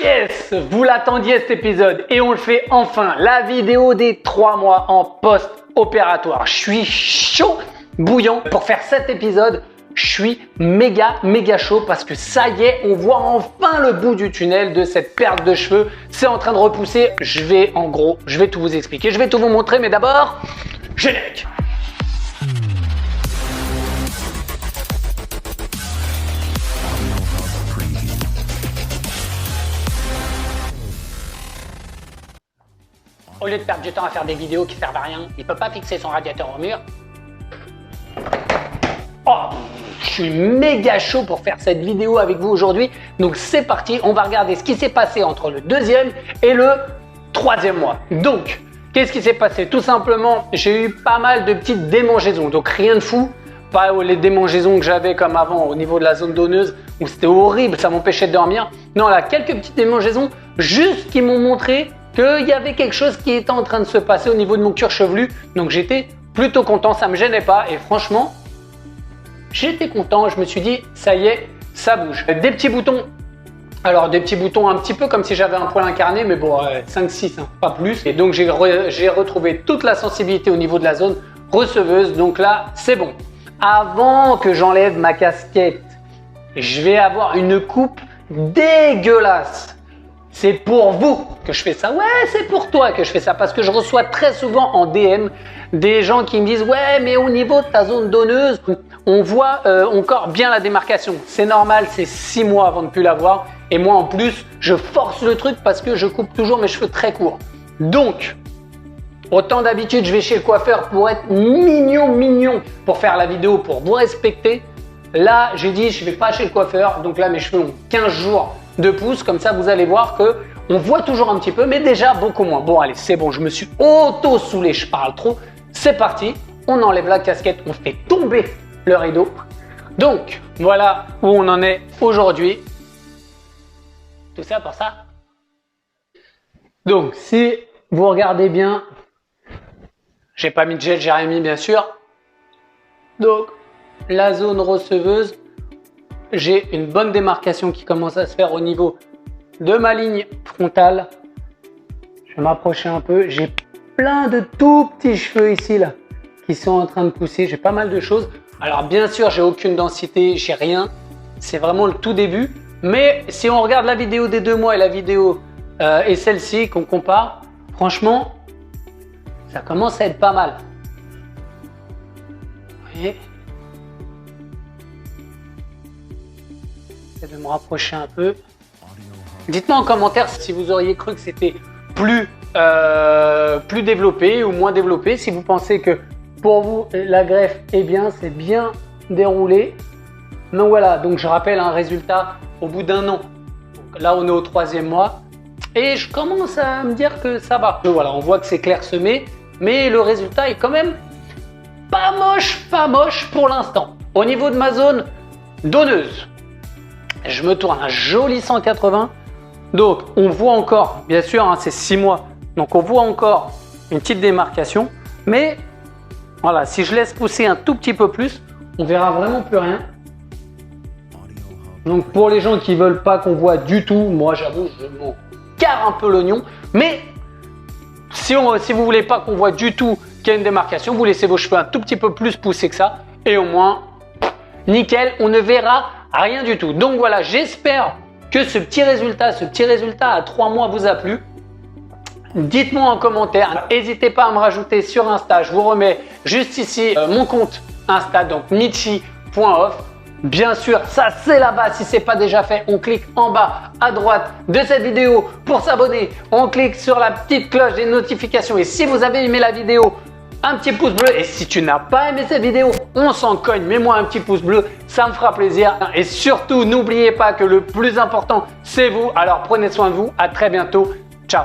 Yes, vous l'attendiez cet épisode et on le fait enfin, la vidéo des 3 mois en post-opératoire. Je suis chaud bouillant pour faire cet épisode. Je suis méga chaud parce que ça y est, on voit enfin le bout du tunnel de cette perte de cheveux. C'est en train de repousser. Je vais tout vous expliquer, je vais tout vous montrer, mais d'abord, générique. Au lieu de perdre du temps à faire des vidéos qui servent à rien, il peut pas fixer son radiateur au mur. Oh, je suis méga chaud pour faire cette vidéo avec vous aujourd'hui. Donc c'est parti, on va regarder ce qui s'est passé entre le 2e et le 3e mois. Donc, qu'est-ce qui s'est passé? Tout simplement, j'ai eu pas mal de petites démangeaisons. Donc rien de fou, pas les démangeaisons que j'avais comme avant au niveau de la zone donneuse où c'était horrible, ça m'empêchait de dormir. Non, là, quelques petites démangeaisons juste qui m'ont montré qu'il y avait quelque chose qui était en train de se passer au niveau de mon cuir chevelu. Donc j'étais plutôt content, ça me gênait pas et franchement, j'étais content. Je me suis dit, ça y est, ça bouge. Des petits boutons. Alors des petits boutons un petit peu comme si j'avais un poil incarné, mais bon, 5-6, hein, pas plus. Et donc j'ai retrouvé toute la sensibilité au niveau de la zone receveuse. Donc là, c'est bon. Avant que j'enlève ma casquette, je vais avoir une coupe dégueulasse. C'est pour vous que je fais ça. Ouais, c'est pour toi que je fais ça parce que je reçois très souvent en DM des gens qui me disent « Ouais, mais au niveau de ta zone donneuse, on voit encore bien la démarcation. » C'est normal, c'est 6 mois avant de plus la voir. Et moi, en plus, je force le truc parce que je coupe toujours mes cheveux très courts. Donc, autant d'habitude, je vais chez le coiffeur pour être mignon, pour faire la vidéo, pour vous respecter. Là, j'ai dit, je ne vais pas chez le coiffeur. Donc là, mes cheveux ont 15 jours de pouce, comme ça vous allez voir que on voit toujours un petit peu, mais déjà beaucoup moins. Bon allez, c'est bon, je me suis auto-soulé, je parle trop. C'est parti, on enlève la casquette, on fait tomber le rideau. Donc voilà où on en est aujourd'hui. Tout ça pour ça. Donc si vous regardez bien, j'ai pas mis de gel, j'ai rien mis bien sûr. Donc la zone receveuse, j'ai une bonne démarcation qui commence à se faire au niveau de ma ligne frontale. Je vais m'approcher un peu. J'ai plein de tout petits cheveux ici là qui sont en train de pousser. J'ai pas mal de choses. Alors bien sûr, j'ai aucune densité, j'ai rien. C'est vraiment le tout début. Mais si on regarde la vidéo des 2 mois et la vidéo et celle-ci qu'on compare, franchement, ça commence à être pas mal. Vous voyez ? De me rapprocher un peu. Dites-moi en commentaire si vous auriez cru que c'était plus développé ou moins développé. Si vous pensez que pour vous la greffe est bien, c'est bien déroulé. Donc voilà, donc je rappelle un résultat au bout d'1 an. Donc là on est au 3e mois et je commence à me dire que ça va. Donc voilà, on voit que c'est clairsemé, mais le résultat est quand même pas moche pour l'instant. Au niveau de ma zone donneuse, je me tourne un joli 180. Donc, on voit encore, bien sûr, hein, c'est 6 mois. Donc, on voit encore une petite démarcation. Mais, voilà, si je laisse pousser un tout petit peu plus, on verra vraiment plus rien. Donc, pour les gens qui ne veulent pas qu'on voit du tout, moi, j'avoue, je m'en carre un peu l'oignon. Mais, si vous ne voulez pas qu'on voit du tout qu'il y a une démarcation, vous laissez vos cheveux un tout petit peu plus poussés que ça. Et au moins, nickel, on ne verra rien du tout. Donc voilà, j'espère que ce petit résultat à 3 mois vous a plu. Dites-moi en commentaire, n'hésitez pas à me rajouter sur Insta. Je vous remets juste ici mon compte Insta, donc Michi.off. Bien sûr, ça c'est là-bas. Si ce n'est pas déjà fait, on clique en bas à droite de cette vidéo pour s'abonner. On clique sur la petite cloche des notifications. Et si vous avez aimé la vidéo, un petit pouce bleu. Et si tu n'as pas aimé cette vidéo, on s'en cogne, mets-moi un petit pouce bleu, ça me fera plaisir. Et surtout, n'oubliez pas que le plus important, c'est vous. Alors prenez soin de vous, à très bientôt, ciao.